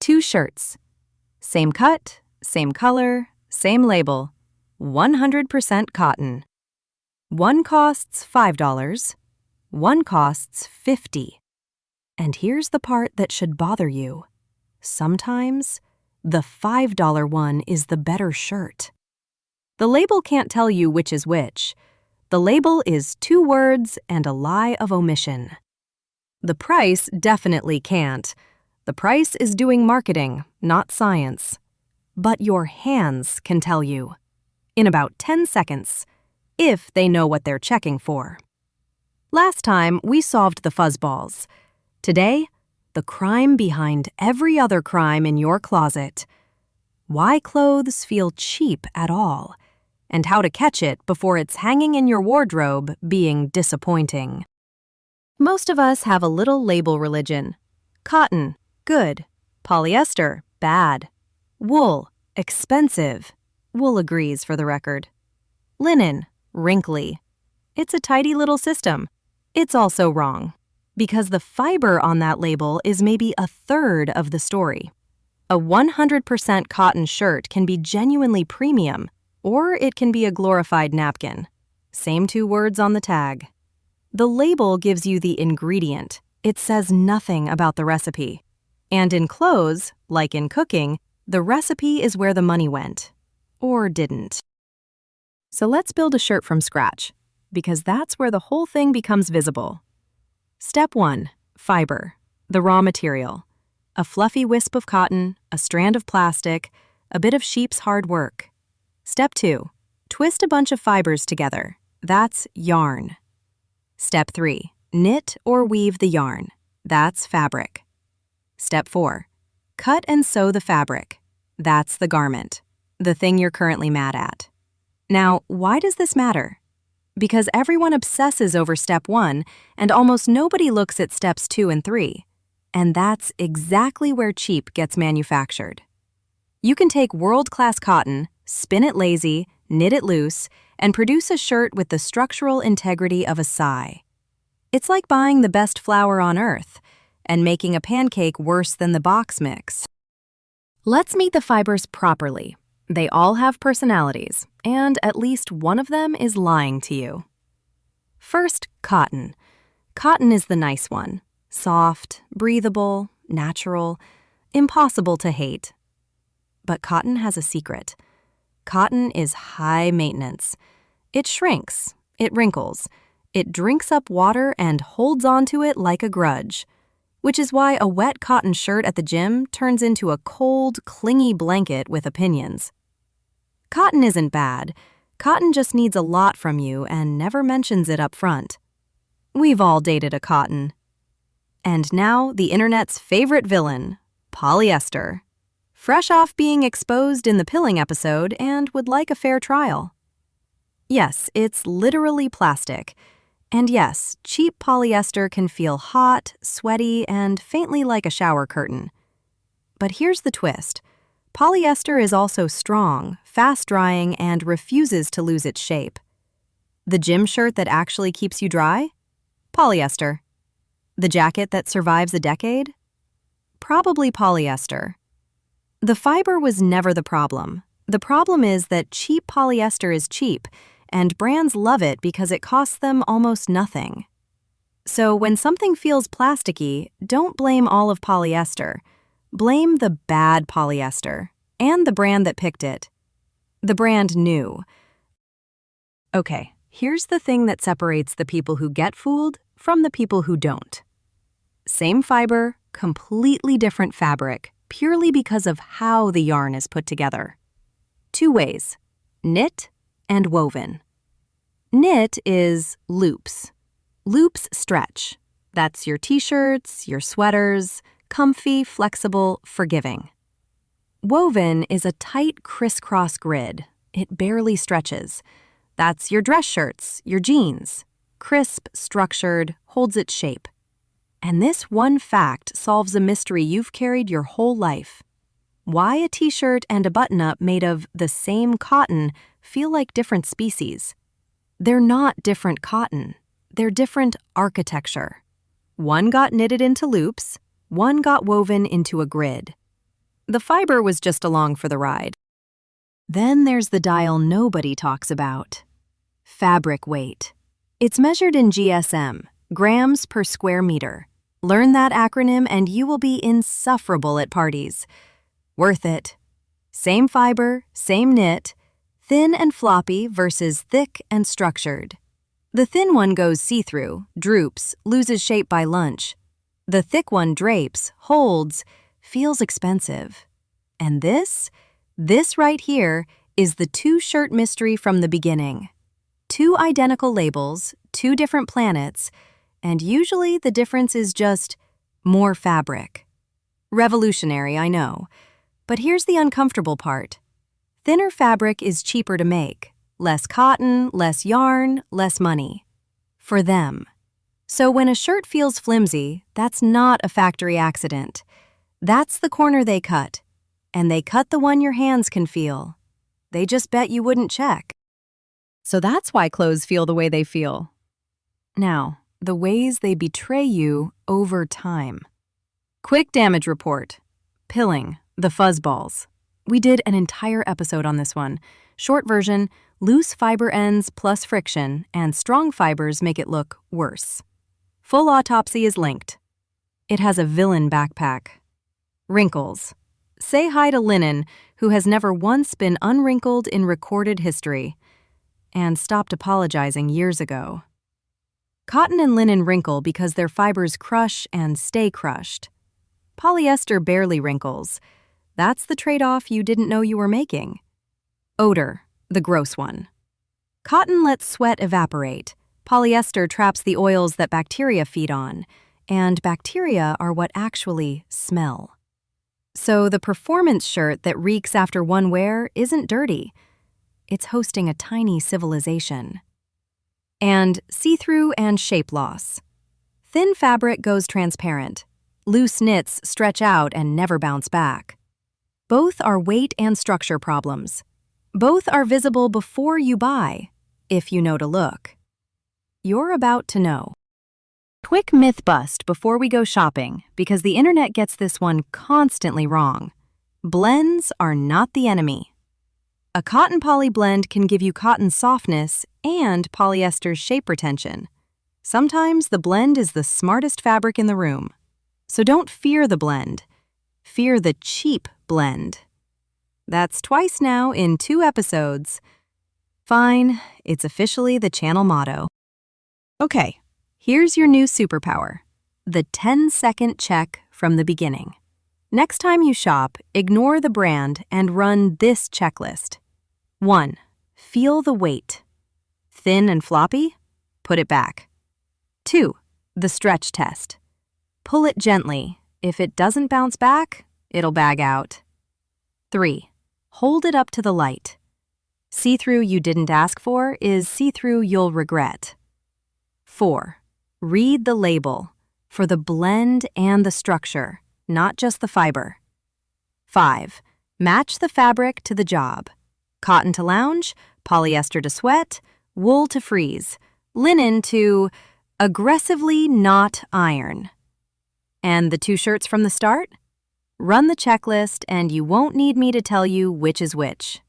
2 shirts. Same cut, same color, same label. 100% cotton. One costs $5. One costs $50. And here's the part that should bother you. Sometimes, the $5 one is the better shirt. The label can't tell you which is which. The label is 2 words and a lie of omission. The price definitely can't. The price is doing marketing, not science. But your hands can tell you. In about 10 seconds, if they know what they're checking for. Last time, we solved the fuzzballs. Today, the crime behind every other crime in your closet. Why clothes feel cheap at all, and how to catch it before it's hanging in your wardrobe being disappointing. Most of us have a little label religion. Cotton, good. Polyester, bad. Wool, expensive. Wool agrees, for the record. Linen, wrinkly. It's a tidy little system. It's also wrong, because the fiber on that label is maybe a third of the story. A 100% cotton shirt can be genuinely premium, or it can be a glorified napkin. Same 2 words on the tag. The label gives you the ingredient. It says nothing about the recipe. And in clothes, like in cooking, the recipe is where the money went. Or didn't. So let's build a shirt from scratch, because that's where the whole thing becomes visible. Step 1. Fiber, the raw material. A fluffy wisp of cotton, a strand of plastic, a bit of sheep's hard work. Step 2. Twist a bunch of fibers together. That's yarn. Step 3. Knit or weave the yarn. That's fabric. Step 4. Cut and sew the fabric. That's the garment, the thing you're currently mad at. Now, why does this matter? Because everyone obsesses over step 1, and almost nobody looks at steps 2 and 3. And that's exactly where cheap gets manufactured. You can take world-class cotton, spin it lazy, knit it loose, and produce a shirt with the structural integrity of a sigh. It's like buying the best flour on earth and making a pancake worse than the box mix. Let's meet the fibers properly. They all have personalities, and at least one of them is lying to you. First, cotton. Cotton is the nice one. Soft, breathable, natural, impossible to hate. But cotton has a secret. Cotton is high maintenance. It shrinks, it wrinkles, it drinks up water and holds onto it like a grudge, which is why a wet cotton shirt at the gym turns into a cold, clingy blanket with opinions. Cotton isn't bad. Cotton just needs a lot from you and never mentions it up front. We've all dated a cotton. And now the internet's favorite villain, polyester. Fresh off being exposed in the pilling episode and would like a fair trial. Yes, it's literally plastic. And yes, cheap polyester can feel hot, sweaty, and faintly like a shower curtain. But here's the twist. Polyester is also strong, fast-drying, and refuses to lose its shape. The gym shirt that actually keeps you dry? Polyester. The jacket that survives a decade? Probably polyester. The fiber was never the problem. The problem is that cheap polyester is cheap, and brands love it because it costs them almost nothing. So when something feels plasticky, don't blame all of polyester. Blame the bad polyester and the brand that picked it. The brand knew. Okay, here's the thing that separates the people who get fooled from the people who don't. Same fiber, completely different fabric, purely because of how the yarn is put together. 2 ways: knit and woven. Knit is loops. Loops stretch. That's your t-shirts, your sweaters, comfy, flexible, forgiving. Woven is a tight crisscross grid. It barely stretches. That's your dress shirts, your jeans. Crisp, structured, holds its shape. And this one fact solves a mystery you've carried your whole life. Why a t-shirt and a button-up made of the same cotton feel like different species? They're not different cotton. They're different architecture. One got knitted into loops, one got woven into a grid. The fiber was just along for the ride. Then there's the dial nobody talks about. Fabric weight. It's measured in GSM, grams per square meter. Learn that acronym and you will be insufferable at parties. Worth it. Same fiber, same knit, thin and floppy versus thick and structured. The thin one goes see-through, droops, loses shape by lunch. The thick one drapes, holds, feels expensive. And this right here is the two-shirt mystery from the beginning. Two identical labels, two different planets, and usually the difference is just more fabric. Revolutionary, I know. But here's the uncomfortable part. Thinner fabric is cheaper to make. Less cotton, less yarn, less money. For them. So when a shirt feels flimsy, that's not a factory accident. That's the corner they cut. And they cut the one your hands can feel. They just bet you wouldn't check. So that's why clothes feel the way they feel. Now, the ways they betray you over time. Quick damage report. Pilling, the fuzzballs. We did an entire episode on this one. Short version, loose fiber ends plus friction, and strong fibers make it look worse. Full autopsy is linked. It has a villain backpack. Wrinkles. Say hi to linen, who has never once been unwrinkled in recorded history, and stopped apologizing years ago. Cotton and linen wrinkle because their fibers crush and stay crushed. Polyester barely wrinkles. That's the trade-off you didn't know you were making. Odor, the gross one. Cotton lets sweat evaporate. Polyester traps the oils that bacteria feed on, and bacteria are what actually smell. So the performance shirt that reeks after one wear isn't dirty. It's hosting a tiny civilization. And see-through and shape loss. Thin fabric goes transparent. Loose knits stretch out and never bounce back. Both are weight and structure problems. Both are visible before you buy, if you know to look. You're about to know. Quick myth bust before we go shopping, because the internet gets this one constantly wrong. Blends are not the enemy. A cotton poly blend can give you cotton softness and polyester's shape retention. Sometimes the blend is the smartest fabric in the room. So don't fear the blend. Fear the cheap blend. That's twice now in 2 episodes. Fine, it's officially the channel motto. Okay, here's your new superpower. The 10-second check from the beginning. Next time you shop, ignore the brand and run this checklist. 1. Feel the weight. Thin and floppy? Put it back. 2. The stretch test. Pull it gently. If it doesn't bounce back, it'll bag out. 3. Hold it up to the light. See-through you didn't ask for is see-through you'll regret. 4. Read the label for the blend and the structure, not just the fiber. 5. Match the fabric to the job. Cotton to lounge, polyester to sweat, wool to freeze, linen to aggressively not iron. And the 2 shirts from the start? Run the checklist and you won't need me to tell you which is which.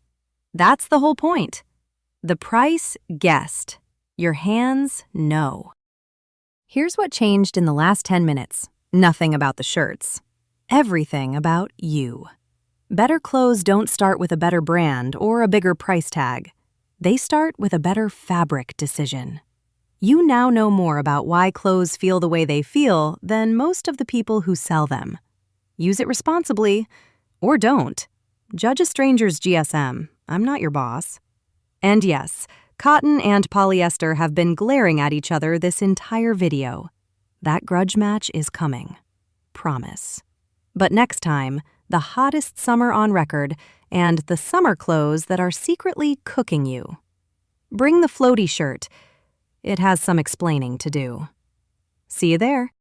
That's the whole point. The price guessed. Your hands know. Here's what changed in the last 10 minutes. Nothing about the shirts. Everything about you. Better clothes don't start with a better brand or a bigger price tag. They start with a better fabric decision. You now know more about why clothes feel the way they feel than most of the people who sell them. Use it responsibly, or don't. Judge a stranger's GSM. I'm not your boss. And yes, cotton and polyester have been glaring at each other this entire video. That grudge match is coming. Promise. But next time, the hottest summer on record and the summer clothes that are secretly cooking you. Bring the floaty shirt. It has some explaining to do. See you there.